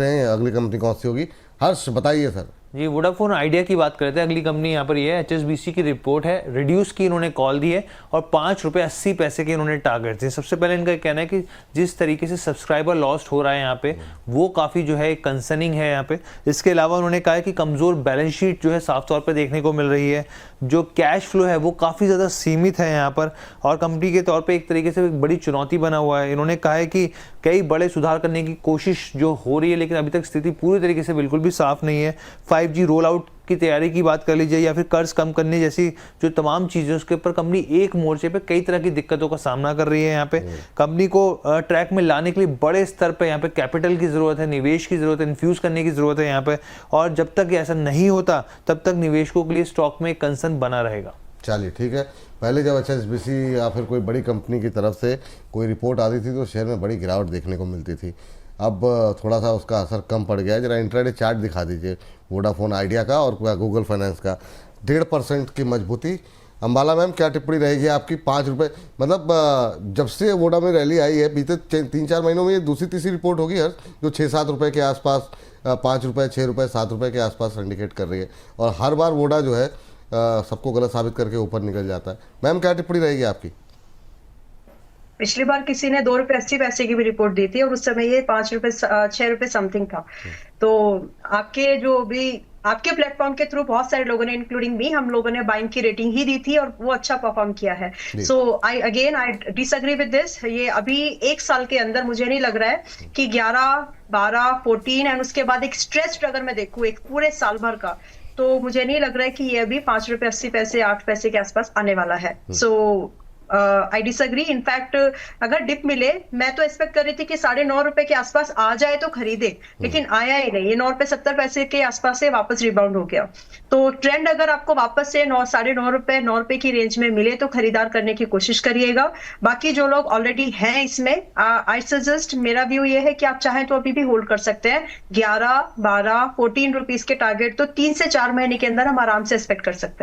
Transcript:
सकते हैं अगली कंपनी कौन सी होगी? हर्ष बताइए सर। जी, वोडाफोन आइडिया की बात करते हैं। अगली कंपनी यहाँ पर ये है, HSBC की रिपोर्ट है, रिड्यूस की इन्होंने कॉल दी है और 5 रुपये 80 पैसे के इन्होंने टारगेट दिए। सबसे पहले इनका कहना है कि जिस तरीके से सब्सक्राइबर लॉस्ट हो रहा है यहाँ पे, वो काफ़ी जो है कंसर्निंग है यहाँ पे। इसके अलावा उन्होंने कहा है कि कमज़ोर बैलेंस शीट जो है साफ तौर पर देखने को मिल रही है, जो कैश फ्लो है वो काफ़ी ज़्यादा सीमित है यहाँ पर, और कंपनी के तौर पर एक तरीके से एक बड़ी चुनौती बना हुआ है। इन्होंने कहा है कि कई बड़े सुधार करने की कोशिश जो हो रही है, लेकिन अभी तक स्थिति पूरी तरीके से बिल्कुल भी साफ नहीं है। 5G रोल आउट की तैयारी की बात कर लीजिए या फिर कर्ज कम करने जैसी जो तमाम चीज़ें, उसके ऊपर कंपनी एक मोर्चे पे कई तरह की दिक्कतों का सामना कर रही है। यहाँ पे कंपनी को ट्रैक में लाने के लिए बड़े स्तर पे यहाँ पे कैपिटल की ज़रूरत है, निवेश की ज़रूरत है, इन्फ्यूज़ करने की ज़रूरत है यहाँ पे, और जब तक ऐसा नहीं होता तब तक निवेशकों के लिए स्टॉक में कंसर्न बना रहेगा। चलिए ठीक है। पहले जब HSBC या फिर कोई बड़ी कंपनी की तरफ से कोई रिपोर्ट आती थी तो शेयर में बड़ी गिरावट देखने को मिलती थी, अब थोड़ा सा उसका असर कम पड़ गया है। जरा इंट्राडे चार्ट दिखा दीजिए वोडाफोन आइडिया का और गूगल फाइनेंस का। 1.5% की मजबूती। अंबाला मैम क्या टिप्पणी रहेगी आपकी? 5 रुपये, मतलब जब से वोडा में रैली आई है बीते 3-4 महीनों में ये दूसरी तीसरी रिपोर्ट होगी हर जो 6-7 रुपये के आसपास, 5 रुपये, 6 रुपये, 7 रुपये के आसपास इंडिकेट कर रही है, और हर बार वोडा जो है सबको गलत साबित करके ऊपर निकल जाता है। मैम क्या टिप्पणी रहेगी आपकी? पिछली बार किसी ने 2 रुपए 80 पैसे की भी रिपोर्ट दी थी और उस समय ये 5 रुपए 6 रुपए समथिंग था। तो आपके प्लेटफॉर्म के थ्रू बहुत सारे लोगों ने, इंक्लूडिंग मी, हम लोगों ने बाइंग की रेटिंग ही दी थी और वो अच्छा परफॉर्म किया है। सो आई डिसएग्री विद दिस। ये अभी 1 साल के अंदर मुझे नहीं लग रहा है कि 11, 12, 14 एंड उसके बाद एक स्ट्रेच अगर मैं देखूं एक पूरे साल भर का, तो मुझे नहीं लग रहा है कि ये अभी 5 रुपए 80 पैसे 8 पैसे के आसपास आने वाला है। सो आई डिसएग्री। इनफैक्ट अगर डिप मिले, मैं तो एक्सपेक्ट कर रही थी कि 9.5 रुपए के आसपास आ जाए तो खरीदे, लेकिन आया ही नहीं। ये 9 रुपए 70 पैसे के आसपास से वापस रिबाउंड हो गया। तो ट्रेंड अगर आपको वापस से 9-9.5 रुपए 9 रुपए की रेंज में मिले तो खरीदार करने की कोशिश करिएगा। बाकी जो लोग ऑलरेडी हैं इसमें, आई सजेस्ट, मेरा व्यू ये है कि आप चाहें तो अभी भी होल्ड कर सकते हैं। 11, 12, 14 रुपीज के टारगेट तो 3 से 4 महीने के अंदर हम आराम से एक्सपेक्ट कर सकते हैं।